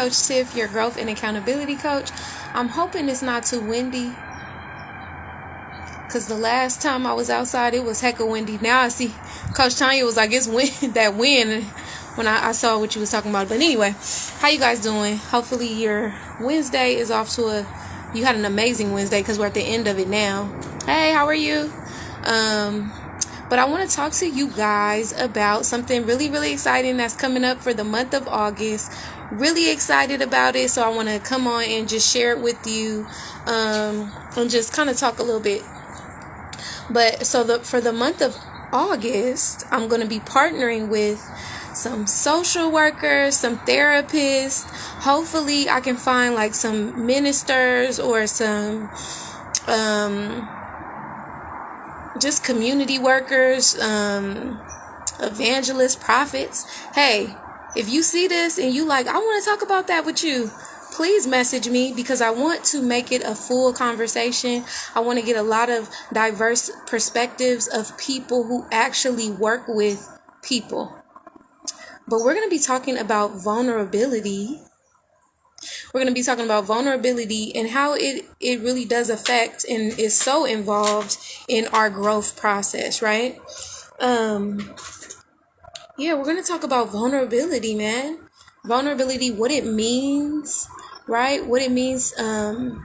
Coach Tiff, your growth and accountability coach. I'm hoping it's not too windy, because the last time I was outside, it was hecka windy. Now I see Coach Tanya was like, it's wind, that wind, when I saw what you was talking about. But anyway, how you guys doing? Hopefully your Wednesday is off to you had an amazing Wednesday, because we're at the end of it now. Hey, how are you? But I want to talk to you guys about something really, really exciting that's coming up for the month of August. Really excited about it, so I want to come on and just share it with you, and just kind of talk a little bit. But for the month of August, I'm going to be partnering with some social workers, some therapists. Hopefully I can find like some ministers or some just community workers, evangelists, prophets. Hey, if you see this and you like, I want to talk about that with you, please message me, because I want to make it a full conversation. I want to get a lot of diverse perspectives of people who actually work with people. But we're going to be talking about vulnerability. We're going to be talking about vulnerability and how it really does affect and is so involved in our growth process, right? Yeah, we're going to talk about vulnerability, man. Vulnerability, what it means, right? What it means to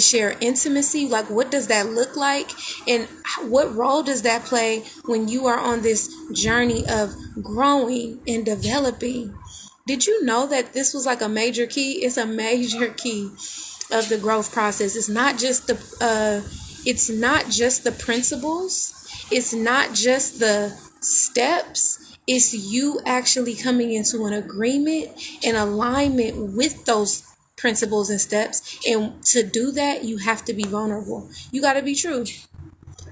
share intimacy. Like, what does that look like? And what role does that play when you are on this journey of growing and developing? Did you know that this was like a major key? It's a major key of the growth process. It's not just the principles. It's not just the steps. It's you actually coming into an agreement and alignment with those principles and steps. And to do that, you have to be vulnerable. You got to be true.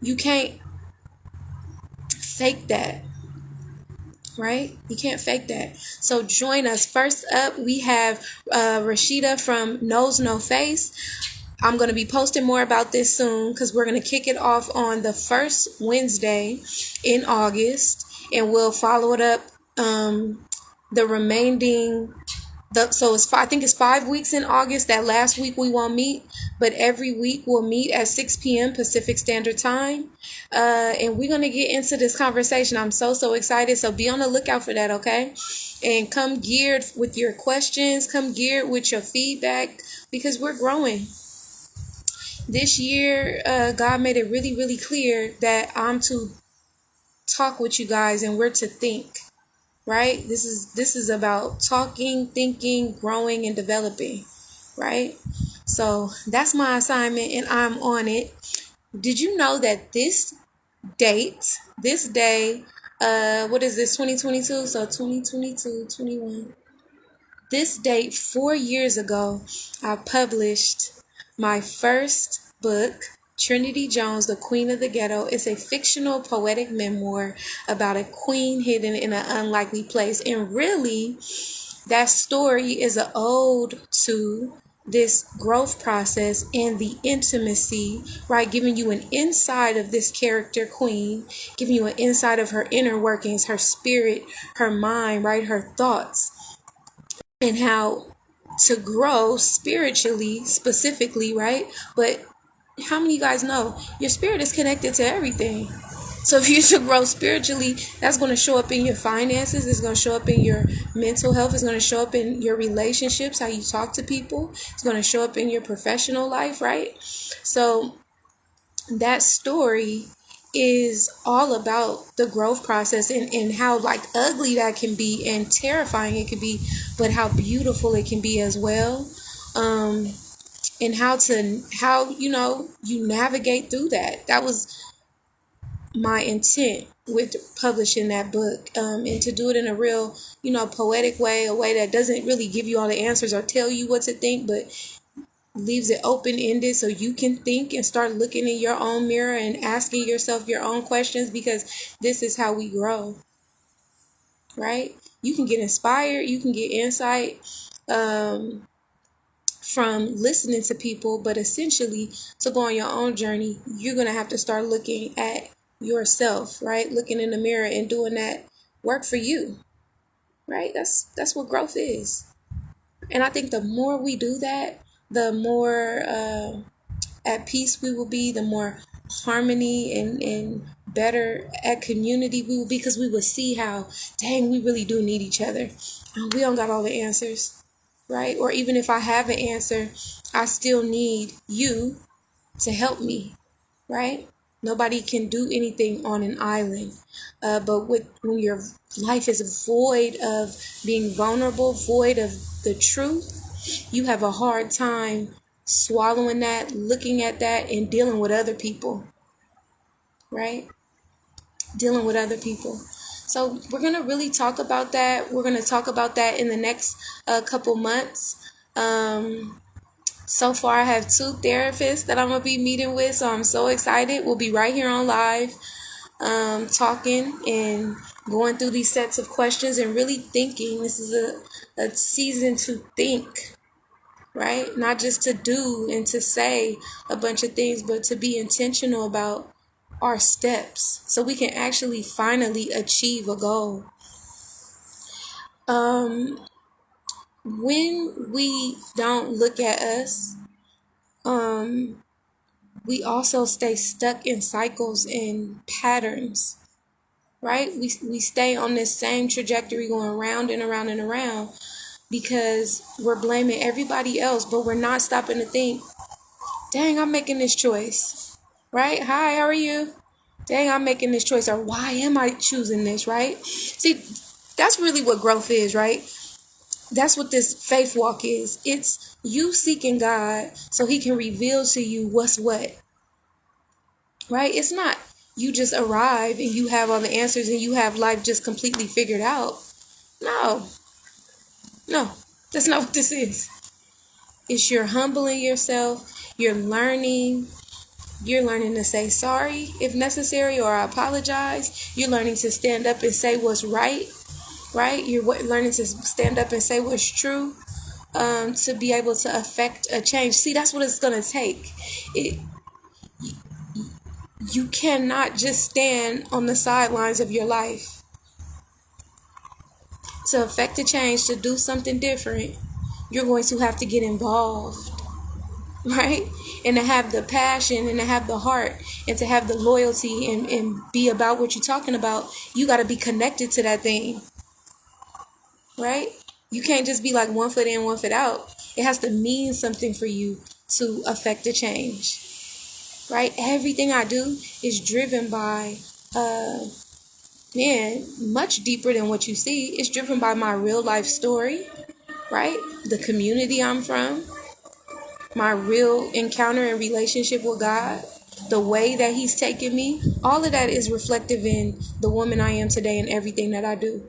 You can't fake that. Right? You can't fake that. So join us. First up, we have Rashida from Nose No Face. I'm going to be posting more about this soon, because we're going to kick it off on the first Wednesday in August, and we'll follow it up the remaining. I think it's 5 weeks in August. That last week we won't meet, but every week we'll meet at 6 p.m. Pacific Standard Time. And we're going to get into this conversation. I'm so excited. So be on the lookout for that, okay? And come geared with your questions. Come geared with your feedback, because we're growing. This year, God made it really, really clear that I'm to talk with you guys and we're to think. Right? This is about talking, thinking, growing, and developing, right? So that's my assignment, and I'm on it. Did you know that this day, what is this, 2022? So 2022, 21. This date, 4 years ago, I published my first book, Trinity Jones, The Queen of the Ghetto. It's a fictional poetic memoir about a queen hidden in an unlikely place. And really, that story is an ode to this growth process and the intimacy, right? Giving you an insight of this character queen, giving you an insight of her inner workings, her spirit, her mind, right? Her thoughts, and how to grow spiritually, specifically, right? But how many of you guys know your spirit is connected to everything? So if you should grow spiritually, that's going to show up in your finances. It's going to show up in your mental health. It's going to show up in your relationships, how you talk to people. It's going to show up in your professional life, right? So that story is all about the growth process, and how like ugly that can be and terrifying it can be, but how beautiful it can be as well. And how you navigate through that. That was my intent with publishing that book, and to do it in a real, poetic way, a way that doesn't really give you all the answers or tell you what to think, but leaves it open-ended so you can think and start looking in your own mirror and asking yourself your own questions, because this is how we grow, right? You can get inspired, you can get insight from listening to people, but essentially to go on your own journey, you're going to have to start looking at yourself, right? Looking in the mirror and doing that work for you, right? That's what growth is. And I think the more we do that, the more at peace we will be, the more harmony and better at community we will be, because we will see how, dang, we really do need each other. We don't got all the answers, right? Or even if I have an answer, I still need you to help me, right? Nobody can do anything on an island. But when your life is void of being vulnerable, void of the truth, you have a hard time swallowing that, looking at that, and dealing with other people, right? Dealing with other people. So we're going to really talk about that. We're going to talk about that in the next couple months. So far, I have 2 therapists that I'm going to be meeting with, so I'm so excited. We'll be right here on live, talking and going through these sets of questions and really thinking. This is a season to think, right? Not just to do and to say a bunch of things, but to be intentional about our steps so we can actually finally achieve a goal. When we don't look at us, we also stay stuck in cycles and patterns, right? We stay on this same trajectory going round and around and around because we're blaming everybody else, but we're not stopping to think, dang, I'm making this choice, right? Hi, how are you? Dang, I'm making this choice, or why am I choosing this, right? See, that's really what growth is, right? That's what this faith walk is. It's you seeking God so he can reveal to you what's what, right? It's not you just arrive and you have all the answers and you have life just completely figured out. No, that's not what this is. It's you're humbling yourself, you're learning to say sorry if necessary, or I apologize. You're learning to stand up and say what's right? You're learning to stand up and say what's true, to be able to affect a change. See, that's what it's going to take. You cannot just stand on the sidelines of your life. To affect a change, to do something different, you're going to have to get involved, right? And to have the passion and to have the heart and to have the loyalty and be about what you're talking about, you got to be connected to that thing, right? You can't just be like 1 foot in, 1 foot out. It has to mean something for you to affect a change, right? Everything I do is driven by, much deeper than what you see. It's driven by my real life story, right? The community I'm from, my real encounter and relationship with God, the way that he's taken me. All of that is reflective in the woman I am today and everything that I do,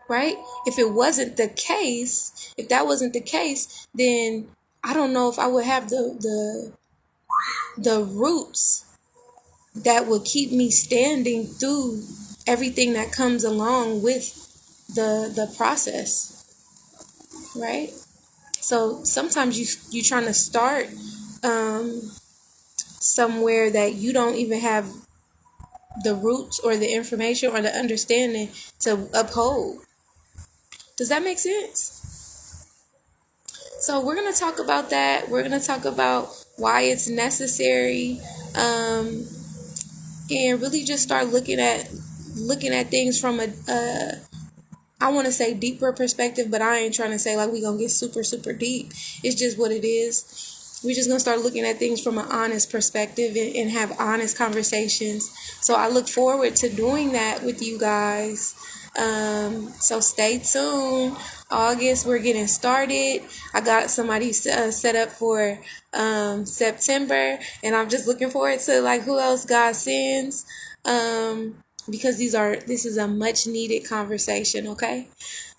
right? If that wasn't the case, then I don't know if I would have the roots that would keep me standing through everything that comes along with the process, right? So sometimes you're trying to start somewhere that you don't even have the roots or the information or the understanding to uphold. Does that make sense? So we're going to talk about that. We're going to talk about why it's necessary, and really just start looking at things from a I want to say deeper perspective, but I ain't trying to say like we gonna get super super deep. It's just what it is. We're just gonna start looking at things from an honest perspective and have honest conversations. So I look forward to doing that with you guys. So stay tuned. August, we're getting started. I got somebody set up for September, and I'm just looking forward to like who else God sends. Because this is a much needed conversation, okay?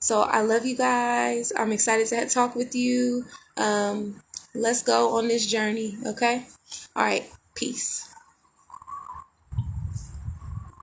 So I love you guys. I'm excited to talk with you. Let's go on this journey, okay? All right, peace.